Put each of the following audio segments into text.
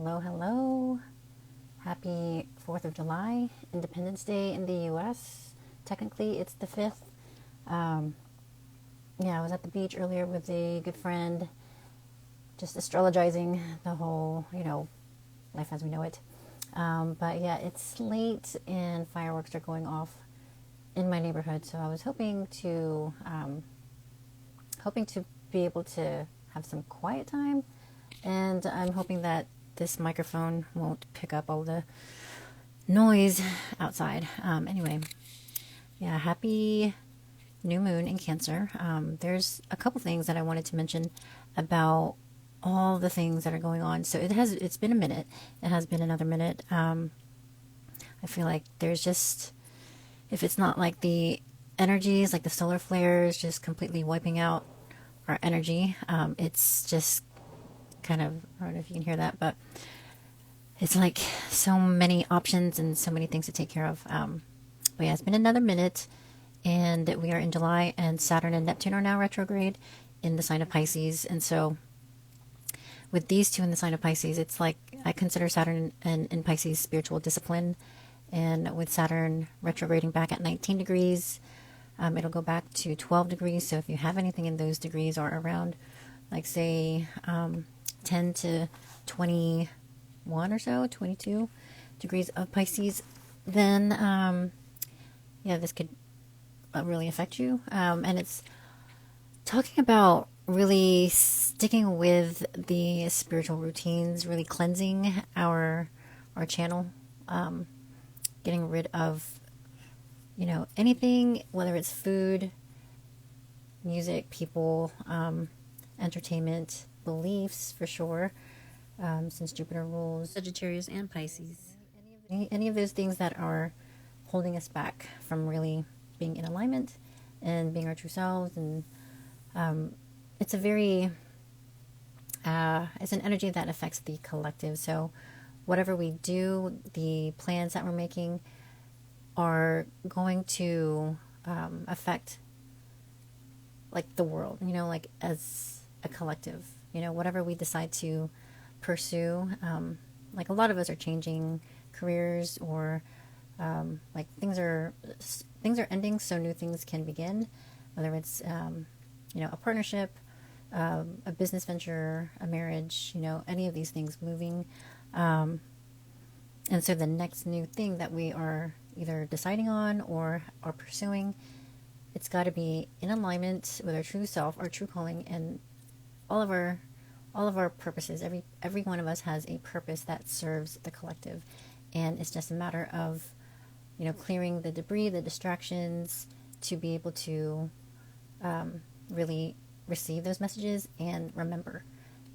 Hello, hello. Happy 4th of July, Independence Day in the US. Technically, it's the 5th. I was at the beach earlier with a good friend, just astrologizing the whole, life as we know it. But yeah, it's late and fireworks are going off in my neighborhood, so I was hoping to be able to have some quiet time, and I'm hoping that this microphone won't pick up all the noise outside. Anyway, yeah, happy new moon in Cancer. There's a couple things that I wanted to mention about all the things that are going on. So it's been a minute. It has been another minute. I feel like there's just, if it's not like the energies, like the solar flares, just completely wiping out our energy, it's just kind of, I don't know if you can hear that, but it's like so many options and so many things to take care of. But yeah, it's been another minute, and we are in July, and Saturn and Neptune are now retrograde in the sign of Pisces. And so with these two in the sign of Pisces, it's like I consider Saturn in Pisces spiritual discipline, and with Saturn retrograding back at 19 degrees, it'll go back to 12 degrees. So if you have anything in those degrees or around, like say 10 to 21 or so, 22 degrees of Pisces, then this could really affect you. And it's talking about really sticking with the spiritual routines, really cleansing our channel, getting rid of anything, whether it's food, music, people, entertainment, beliefs for sure, since Jupiter rules Sagittarius and Pisces. Any of those things that are holding us back from really being in alignment and being our true selves. And it's a very it's an energy that affects the collective. So whatever we do, the plans that we're making are going to affect like the world, like as a collective, whatever we decide to pursue. Like a lot of us are changing careers, or like things are ending so new things can begin, whether it's a partnership, a business venture, a marriage, any of these things moving. And so the next new thing that we are either deciding on or are pursuing, it's got to be in alignment with our true self, our true calling, and all of our purposes. Every one of us has a purpose that serves the collective, and it's just a matter of clearing the debris, the distractions, to be able to really receive those messages and remember.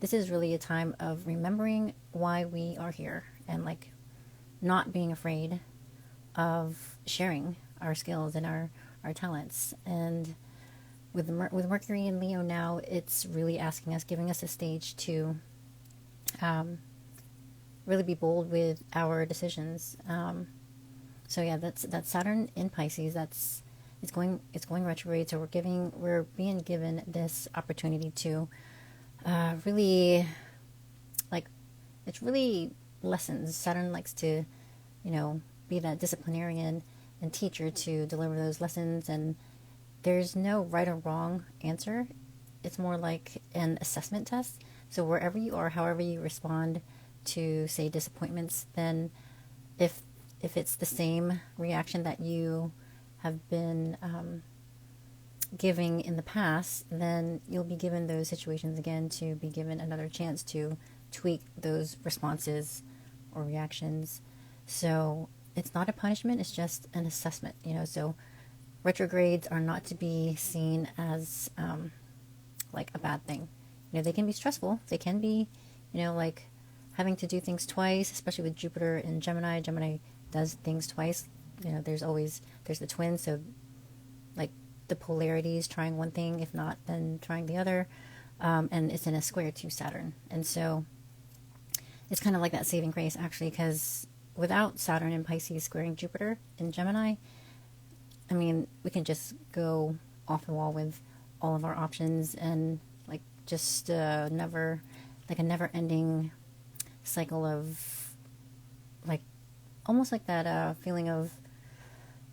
This is really a time of remembering why we are here, and like not being afraid of sharing our skills and our talents. And with Mercury in Leo now, it's really asking us, giving us a stage to really be bold with our decisions. So yeah, that's Saturn in Pisces. It's going retrograde. So we're being given this opportunity to really, like, it's really lessons. Saturn likes to, be that disciplinarian and teacher to deliver those lessons. And there's no right or wrong answer. It's more like an assessment test. So wherever you are, however you respond to, say, disappointments, then if it's the same reaction that you have been giving in the past, then you'll be given those situations again to be given another chance to tweak those responses or reactions. So it's not a punishment, it's just an assessment, so retrogrades are not to be seen as like a bad thing. They can be stressful. They can be, like having to do things twice, especially with Jupiter in Gemini. Gemini does things twice. There's the twins, so like the polarities, trying one thing, if not, then trying the other. And it's in a square to Saturn. And so it's kind of like that saving grace, actually, because without Saturn in Pisces squaring Jupiter in Gemini, I mean, we can just go off the wall with all of our options, and like just a never-ending cycle of, like, almost like that feeling of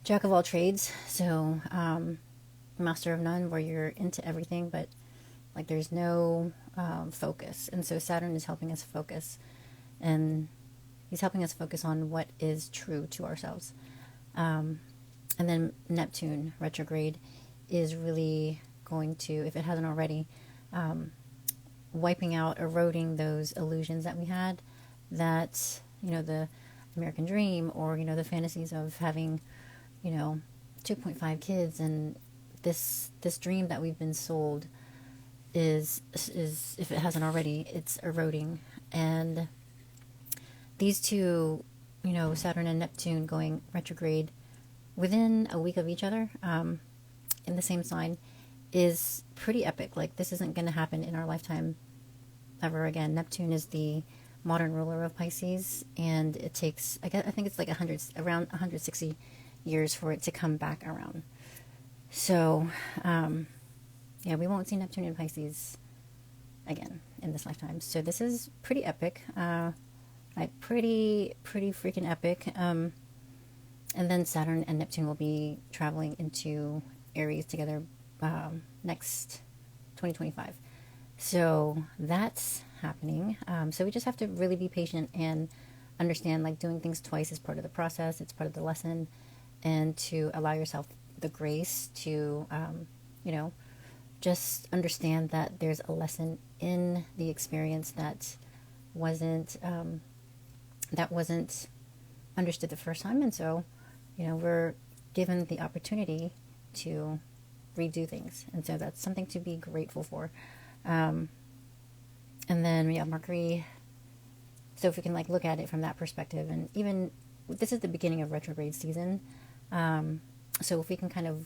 jack of all trades. So, master of none, where you're into everything, but like there's no focus. And so Saturn is helping us focus, and he's helping us focus on what is true to ourselves. And then Neptune retrograde is really going to, if it hasn't already, wiping out, eroding those illusions that we had, that, the American dream, or, the fantasies of having, 2.5 kids, and this dream that we've been sold is, if it hasn't already, it's eroding. And these two, Saturn and Neptune going retrograde within a week of each other, in the same sign, is pretty epic. Like, this isn't going to happen in our lifetime ever again. Neptune is the modern ruler of Pisces, and it takes, I think it's like around 160 years for it to come back around. So, yeah, we won't see Neptune in Pisces again in this lifetime. So this is pretty epic, like pretty freaking epic. And then Saturn and Neptune will be traveling into Aries together next 2025. So that's happening. So we just have to really be patient and understand, like, doing things twice is part of the process. It's part of the lesson, and to allow yourself the grace to, just understand that there's a lesson in the experience that wasn't understood the first time. And so, we're given the opportunity to redo things. And so that's something to be grateful for. And then, Mercury. So if we can, like, look at it from that perspective, and even this is the beginning of retrograde season. So if we can kind of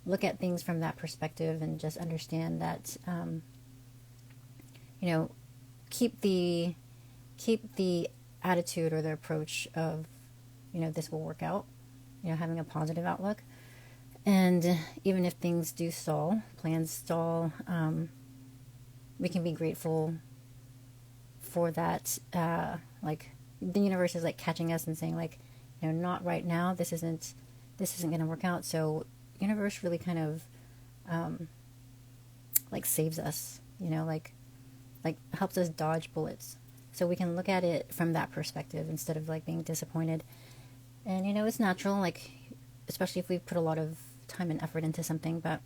look at things from that perspective and just understand that, keep the attitude or the approach of, this will work out, having a positive outlook. And even if things do stall, plans stall, we can be grateful for that. Like, the universe is, like, catching us and saying, like, not right now. This isn't going to work out. So universe really kind of, like, saves us, like helps us dodge bullets. So we can look at it from that perspective instead of, like, being disappointed. And, it's natural, like, especially if we put a lot of time and effort into something, but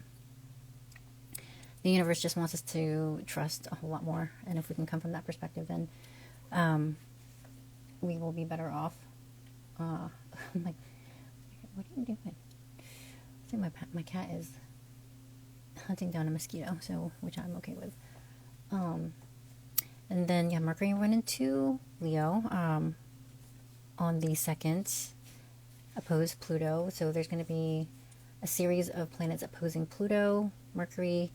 the universe just wants us to trust a whole lot more. And if we can come from that perspective, then we will be better off. I'm like, what are you doing? I think my cat is hunting down a mosquito, so, which I'm okay with. And then, Mercury went into Leo on the 2nd, opposed Pluto. So there's going to be a series of planets opposing Pluto, Mercury,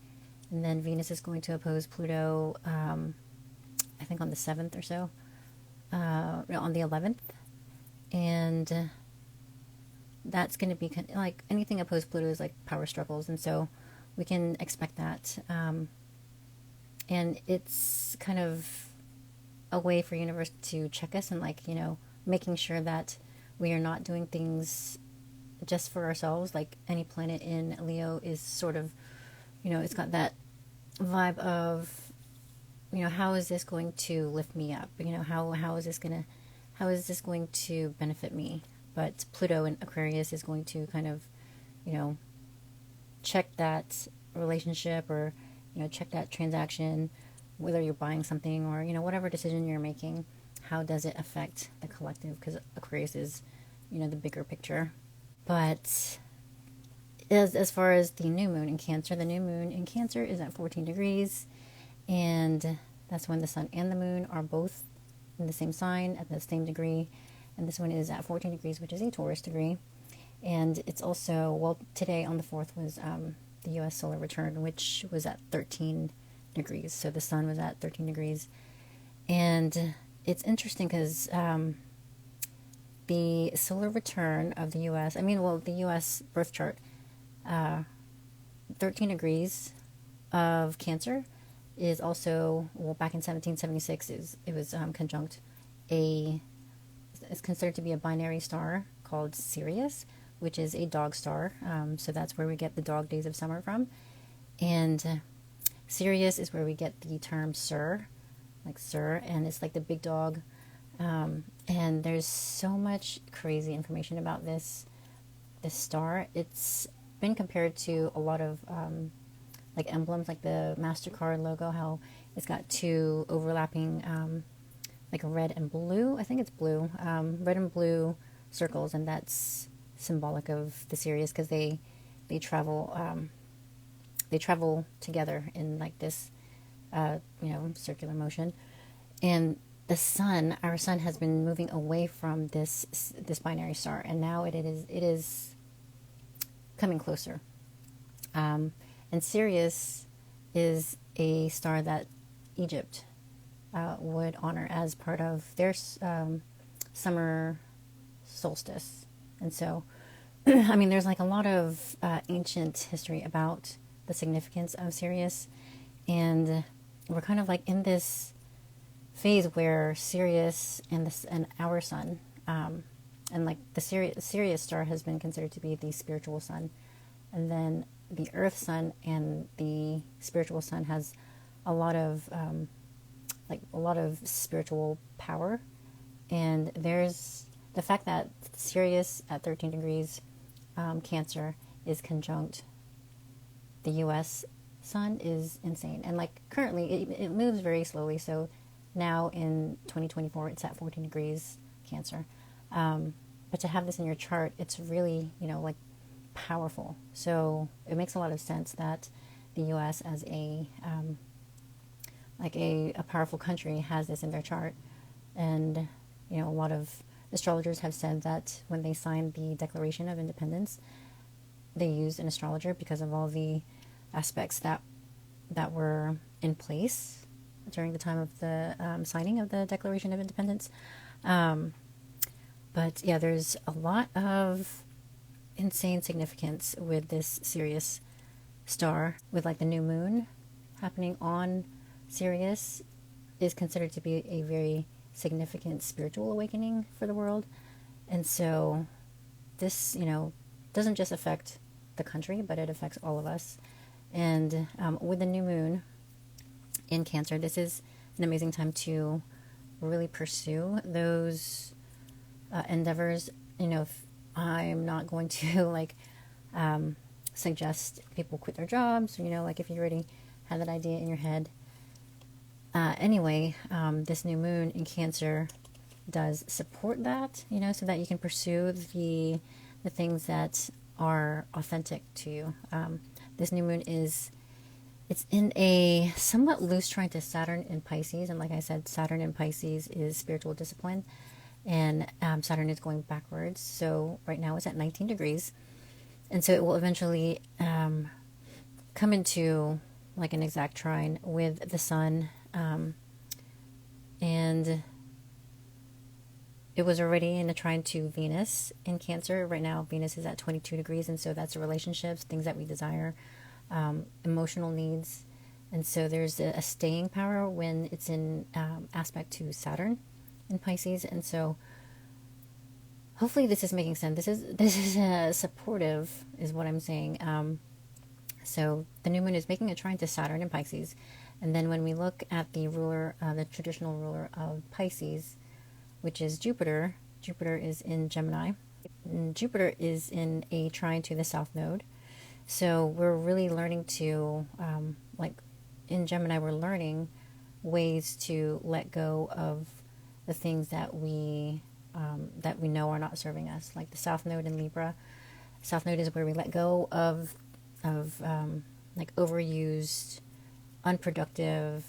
and then Venus is going to oppose Pluto, I think on the 7th or so, on the 11th. And that's going to be kind of like anything opposed Pluto is like power struggles. And so we can expect that. And it's kind of a way for universe to check us and, like, making sure that we are not doing things just for ourselves. Like, any planet in Leo is sort of, it's got that vibe of, how is this going to lift me up? How is this going to benefit me? But Pluto in Aquarius is going to kind of, check that relationship, or, check that transaction, whether you're buying something or, whatever decision you're making. How does it affect the collective? Because Aquarius is, the bigger picture. But as far as the new moon in Cancer, the new moon in Cancer is at 14 degrees. And that's when the sun and the moon are both in the same sign at the same degree. And this one is at 14 degrees, which is a Taurus degree. And it's also, today on the 4th was the U.S. solar return, which was at 13 degrees. So the sun was at 13 degrees. And it's interesting because the solar return of the U.S., the U.S. birth chart, 13 degrees of Cancer is also, back in 1776, it was conjunct it's considered to be a binary star called Sirius, which is a dog star. So that's where we get the dog days of summer from. And Sirius is where we get the term Sir, like Sir, and it's like the big dog. And there's so much crazy information about this star. It's been compared to a lot of like emblems, like the MasterCard logo, how it's got two overlapping like red and blue. I think it's blue, red and blue circles, and that's symbolic of the Sirius because they travel together in like this circular motion. And the sun, our sun, has been moving away from this binary star, and now it is coming closer. And Sirius is a star that Egypt would honor as part of their summer solstice. And so, I mean, there's like a lot of ancient history about the significance of Sirius, and we're kind of like in this phase where Sirius and our sun, and like the Sirius star has been considered to be the spiritual sun, and then the Earth sun and the spiritual sun has a lot of spiritual power. And there's the fact that Sirius at 13 degrees Cancer is conjunct the U.S. sun is insane. And like currently it moves very slowly, so now in 2024 it's at 14 degrees Cancer, but to have this in your chart, it's really like powerful. So it makes a lot of sense that the U.S. as a powerful country has this in their chart. And a lot of astrologers have said that when they signed the Declaration of Independence, they used an astrologer because of all the aspects that were in place during the time of the signing of the Declaration of Independence. But yeah, there's a lot of insane significance with this Sirius star, with like the new moon happening on Sirius is considered to be a very significant spiritual awakening for the world. And so this, doesn't just affect the country, but it affects all of us. And with the new moon in Cancer, this is an amazing time to really pursue those endeavors. If I'm not going to suggest people quit their jobs, if you already have that idea in your head. Anyway, this new moon in Cancer does support that, so that you can pursue the things that are authentic to you. This new moon it's in a somewhat loose trine to Saturn in Pisces, and like I said, Saturn in Pisces is spiritual discipline, and Saturn is going backwards. So right now it's at 19 degrees, and so it will eventually come into like an exact trine with the sun. And it was already in a trine to Venus in Cancer. Right now, Venus is at 22 degrees, and so that's relationships, things that we desire, emotional needs. And so there's a staying power when it's in aspect to Saturn in Pisces. And so hopefully this is making sense. This is supportive, is what I'm saying. So the new moon is making a trine to Saturn in Pisces. And then when we look at the ruler, the traditional ruler of Pisces, which is Jupiter, Jupiter is in Gemini. And Jupiter is in a trine to the South Node. So we're really learning to, in Gemini, we're learning ways to let go of the things that we know are not serving us. Like the South Node in Libra. South Node is where we let go of overused, unproductive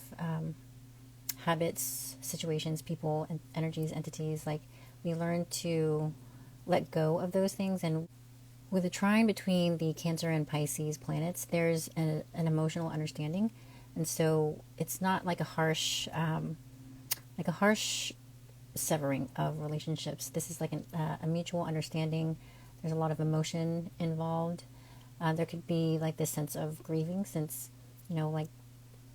habits, situations, people, and energies, entities. Like we learn to let go of those things. And with a trine between the Cancer and Pisces planets, there's an emotional understanding, and so it's not like a harsh severing of relationships. This is like a mutual understanding. There's a lot of emotion involved. There could be like this sense of grieving, since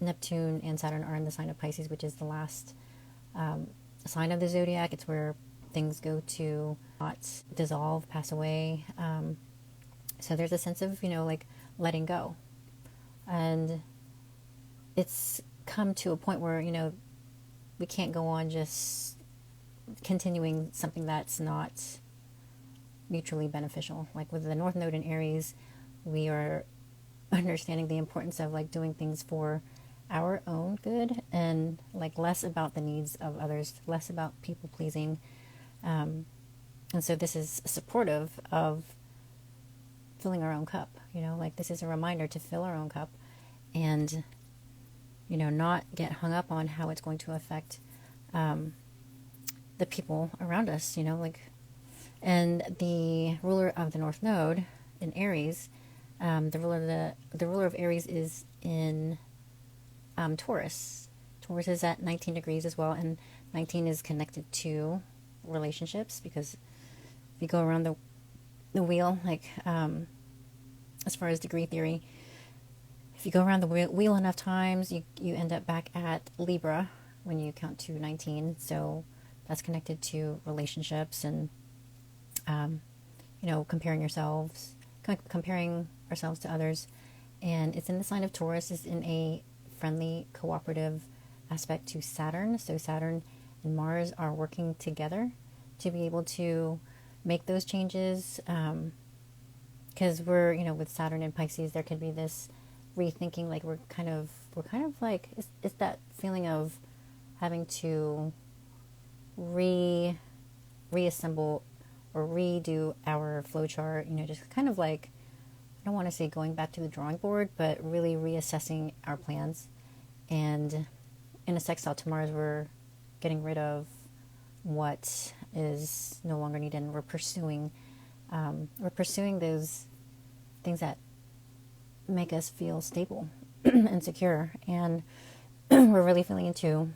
Neptune and Saturn are in the sign of Pisces, which is the last sign of the zodiac. It's where things go to not dissolve, pass away. So there's a sense of, like letting go. And it's come to a point where, we can't go on just continuing something that's not mutually beneficial. Like with the North Node in Aries, we are understanding the importance of like doing things for our own good and like less about the needs of others, less about people pleasing. And so this is supportive of filling our own cup, like this is a reminder to fill our own cup and, not get hung up on how it's going to affect the people around us, and the ruler of the North Node in Aries, the ruler of Aries is in Taurus. Taurus is at 19 degrees as well, and 19 is connected to relationships, because if you go around the wheel, like as far as degree theory, if you go around the wheel enough times, you end up back at Libra when you count to 19. So that's connected to relationships and comparing ourselves to others. And it's in the sign of Taurus. It's in a friendly, cooperative aspect to Saturn. So Saturn and Mars are working together to be able to make those changes. Because we're, with Saturn and Pisces, there could be this rethinking. Like we're kind of like it's that feeling of having to reassemble or redo our flowchart. Just kind of like, I don't want to say going back to the drawing board, but really reassessing our plans. And in a sextile to Mars, we're getting rid of what is no longer needed, and we're pursuing those things that make us feel stable and secure. And we're really feeling into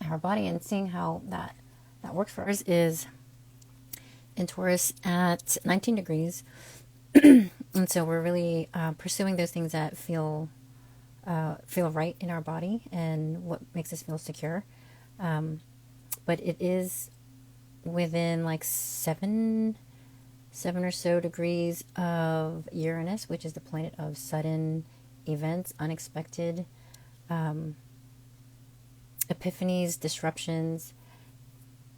our body and seeing how that works for us is in Taurus at 19 degrees. And so we're really pursuing those things that feel right in our body and what makes us feel secure. But it is within like seven or so degrees of Uranus, which is the planet of sudden events, unexpected epiphanies, disruptions.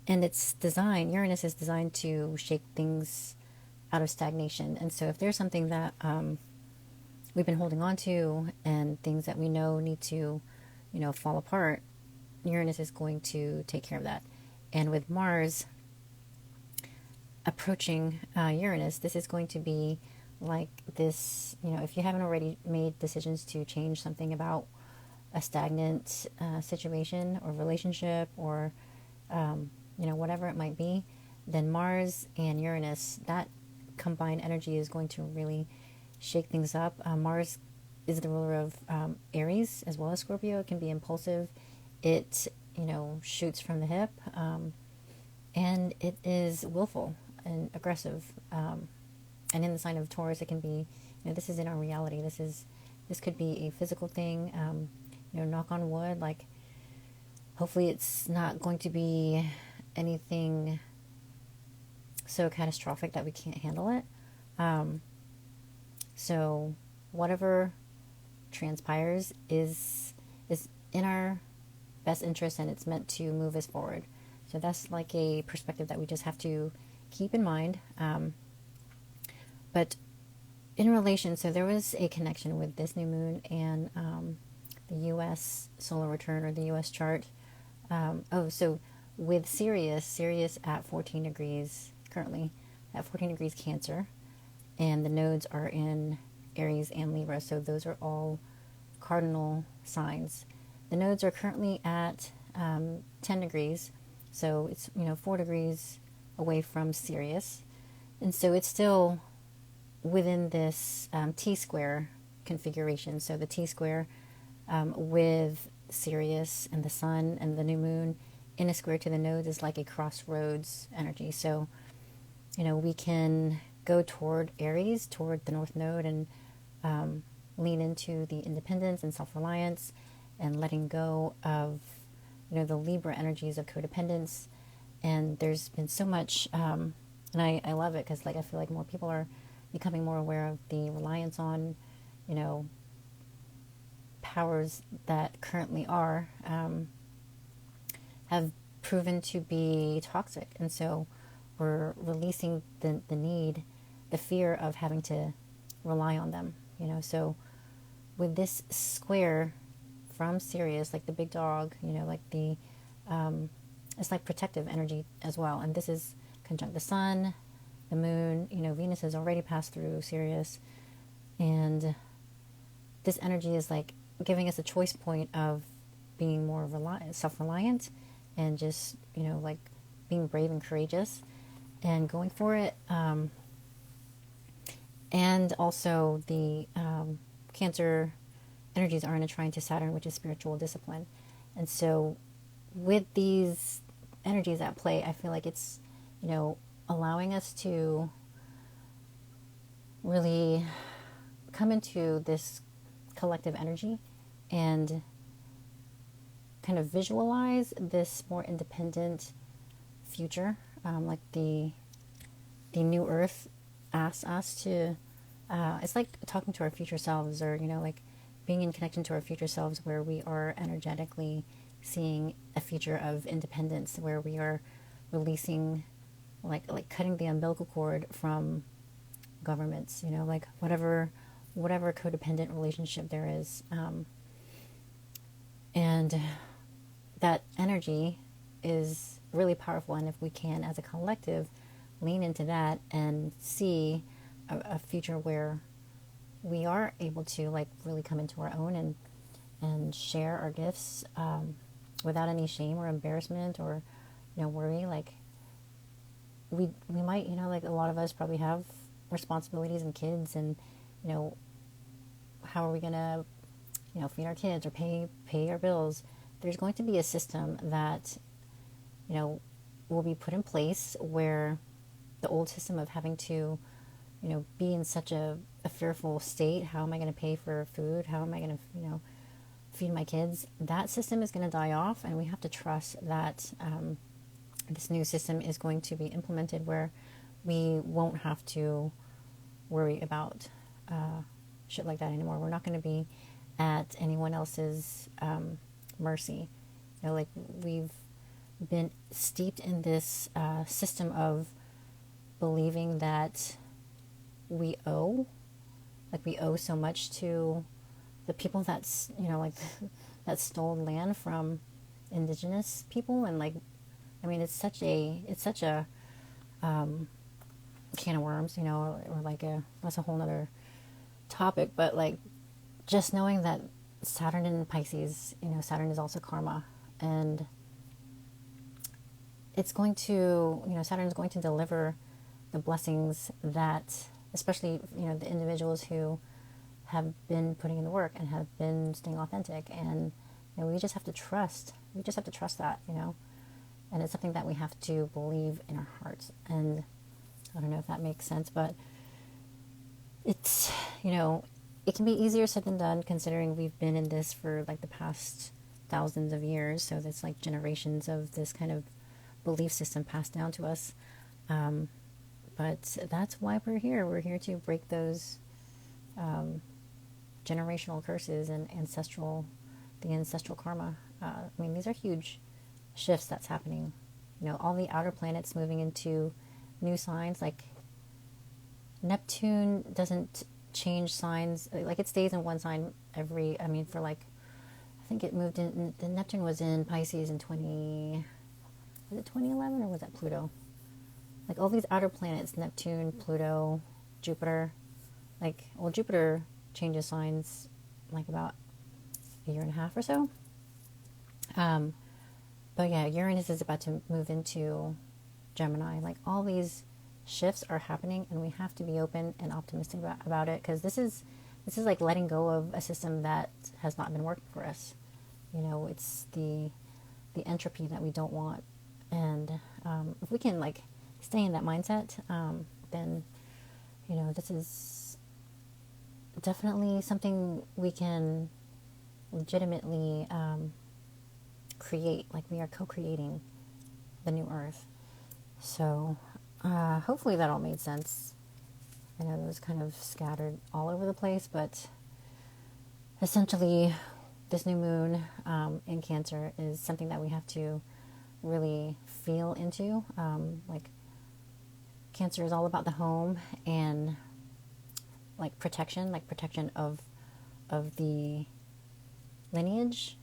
And Uranus is designed to shake things out of stagnation. And so if there's something that we've been holding on to and things that we know need to, fall apart, Uranus is going to take care of that. And with Mars approaching Uranus, this is going to be like this, if you haven't already made decisions to change something about a stagnant situation or relationship or, whatever it might be, then Mars and Uranus, that combined energy is going to really shake things up. Mars is the ruler of Aries as well as Scorpio. It can be impulsive. It, shoots from the hip. And it is willful and aggressive. And in the sign of Taurus, it can be, this is in our reality. This could be a physical thing. Knock on wood, like hopefully it's not going to be anything so catastrophic that we can't handle it. So whatever transpires is in our best interest, and it's meant to move us forward. So that's like a perspective that we just have to keep in mind. But in relation, so there was a connection with this new moon and the U.S. solar return or the U.S. chart. So with Sirius at 14 degrees, currently at 14 degrees Cancer, and the nodes are in Aries and Libra, so those are all cardinal signs. The nodes are currently at 10 degrees, so it's 4 degrees away from Sirius, and so it's still within this T-square configuration. So the T-square with Sirius and the Sun and the new moon in a square to the nodes is like a crossroads energy. So, we can go toward Aries, toward the North Node, and lean into the independence and self-reliance and letting go of the Libra energies of codependence. And there's been so much, and I love it because, like, I feel like more people are becoming more aware of the reliance on, powers that currently are, have proven to be toxic. And so we're releasing the fear of having to rely on them, So with this square from Sirius, like the big dog, like it's like protective energy as well. And this is conjunct the sun, the moon, Venus has already passed through Sirius. And this energy is like giving us a choice point of being more self-reliant and just, like being brave and courageous and going for it. And also the Cancer energies are in a trine to Saturn, which is spiritual discipline. And so with these energies at play, I feel like it's, allowing us to really come into this collective energy and kind of visualize this more independent future, like the new Earth asks us to. It's like talking to our future selves, or like being in connection to our future selves, where we are energetically seeing a future of independence, where we are releasing, like cutting the umbilical cord from governments, like whatever codependent relationship there is, and that energy is really powerful. And if we can, as a collective, lean into that and see a future where we are able to like really come into our own and share our gifts, without any shame or embarrassment or worry, like we might, like a lot of us probably have responsibilities and kids, and how are we gonna feed our kids or pay our bills? There's going to be a system that will be put in place where the old system of having to be in such a fearful state, how am I going to pay for food, how am I going to feed my kids, that system is going to die off. And we have to trust that this new system is going to be implemented where we won't have to worry about shit like that anymore. We're not going to be at anyone else's mercy. Like we've been steeped in this system of believing that we owe so much to the people that's that stole land from indigenous people. And like, I mean, it's such a can of worms, or like that's a whole nother topic. But like, just knowing that Saturn in Pisces, Saturn is also karma, and it's going to, Saturn is going to deliver the blessings that, especially, the individuals who have been putting in the work and have been staying authentic. And, we just have to trust. We just have to trust that, and it's something that we have to believe in our hearts. And I don't know if that makes sense, but it's, it can be easier said than done, considering we've been in this for like the past thousands of years. So that's like generations of this kind of belief system passed down to us. But that's why we're here. We're here to break those generational curses and the ancestral karma. I mean, these are huge shifts that's happening. All the outer planets moving into new signs. Like Neptune doesn't change signs. Like it stays in one sign for like, I think it moved in, the Neptune was in Pisces in 2011, or was that Pluto? Like all these outer planets, Neptune, Pluto, Jupiter, Jupiter changes signs like about a year and a half or so. But yeah, Uranus is about to move into Gemini. Like all these shifts are happening, and we have to be open and optimistic about it, because this is like letting go of a system that has not been working for us. It's the entropy that we don't want. And if we can like stay in that mindset, then this is definitely something we can legitimately create, like we are co-creating the new earth. So hopefully that all made sense. I know it was kind of scattered all over the place, but essentially this new moon in Cancer is something that we have to really feel into. Like Cancer is all about the home and like protection of the lineage,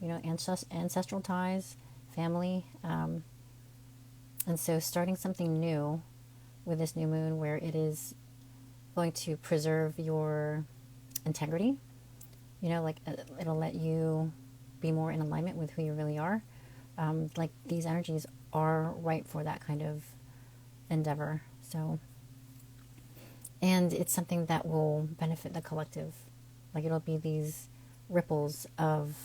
you know, ancestral ties, family. And so starting something new with this new moon where it is going to preserve your integrity, you know, like it'll let you be more in alignment with who you really are. Like these energies are right for that kind of endeavor. So, and it's something that will benefit the collective. Like it'll be these ripples of,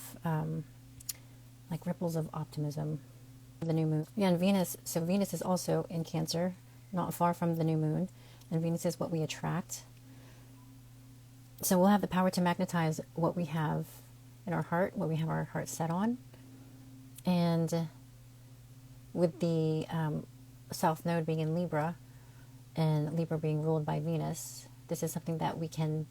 like ripples of optimism. The new moon. Yeah, and Venus, so Venus is also in Cancer, not far from the new moon. And Venus is what we attract. So we'll have the power to magnetize what we have in our heart, what we have our heart set on. And with the South Node being in Libra, and Libra being ruled by Venus, this is something that we can,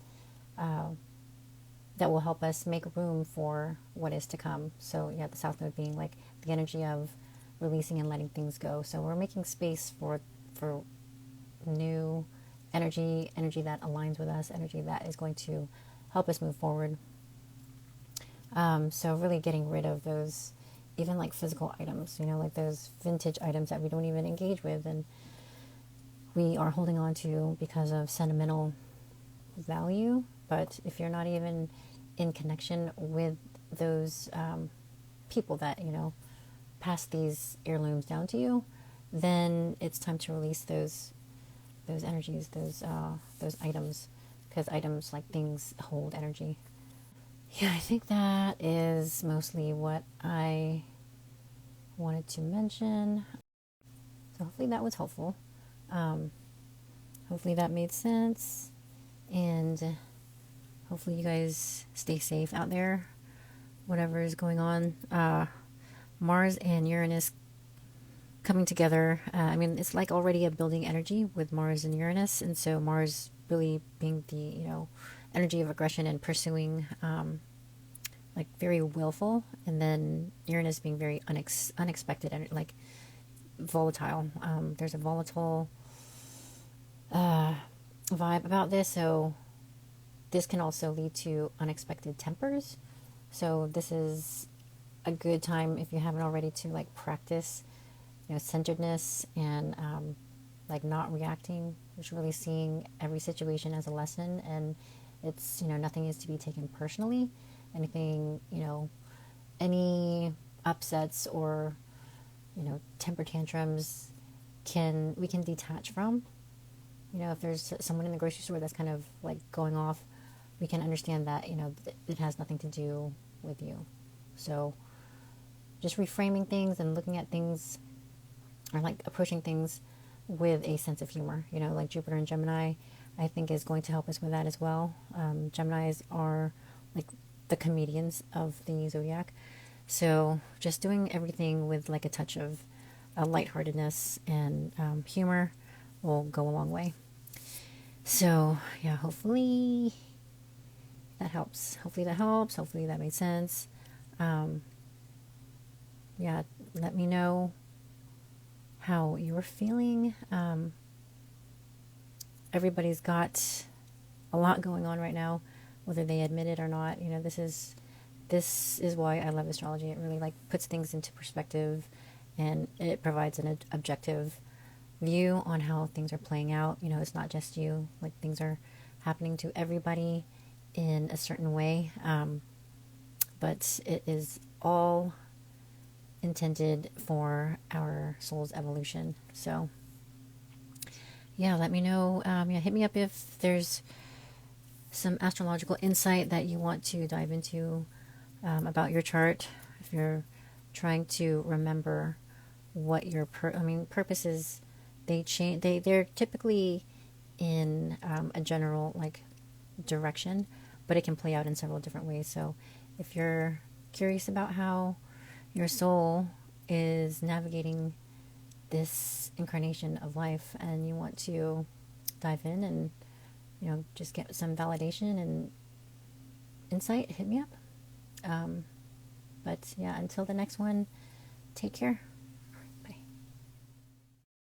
that will help us make room for what is to come. So yeah, the South Node being like the energy of releasing and letting things go. So we're making space for new energy that aligns with us, energy that is going to help us move forward. So really getting rid of those, even like physical items, you know, like those vintage items that we don't even engage with and we are holding on to because of sentimental value. But if you're not even in connection with those people that, you know, pass these heirlooms down to you, then it's time to release those energies, those items, because items, like things, hold energy. Yeah, I think that is mostly what I wanted to mention. So hopefully that was helpful. Hopefully that made sense, and hopefully you guys stay safe out there, whatever is going on. Mars and Uranus coming together. I mean, it's like already a building energy with Mars and Uranus, and so Mars really being the, you know, energy of aggression and pursuing, like very willful, and then Uranus being very unexpected and like volatile. There's a volatile vibe about this, so this can also lead to unexpected tempers. So this is a good time, if you haven't already, to like practice, you know, centeredness and like not reacting, just really seeing every situation as a lesson. And it's, you know, nothing is to be taken personally. Anything, you know, any upsets or, you know, temper tantrums we can detach from. You know, if there's someone in the grocery store that's kind of like going off, we can understand that, you know, it has nothing to do with you. So just reframing things and looking at things, or like approaching things with a sense of humor, you know, like Jupiter and Gemini, I think is going to help us with that as well. Geminis are like the comedians of the zodiac. So just doing everything with like a touch of lightheartedness and humor will go a long way. So yeah, hopefully that helps. Hopefully that helps. Hopefully that made sense. Yeah, let me know how you're feeling. Everybody's got a lot going on right now, whether they admit it or not. You know, this is why I love astrology. It really like puts things into perspective, and it provides an objective view on how things are playing out. You know, it's not just you. Like things are happening to everybody in a certain way, but it is all intended for our soul's evolution. So yeah, let me know. Yeah, hit me up if there's some astrological insight that you want to dive into about your chart. If you're trying to remember what your purposes, they change. They're typically in a general like direction, but it can play out in several different ways. So if you're curious about how your soul is navigating this incarnation of life and you want to dive in and, just get some validation and insight, hit me up. But yeah, until the next one, take care.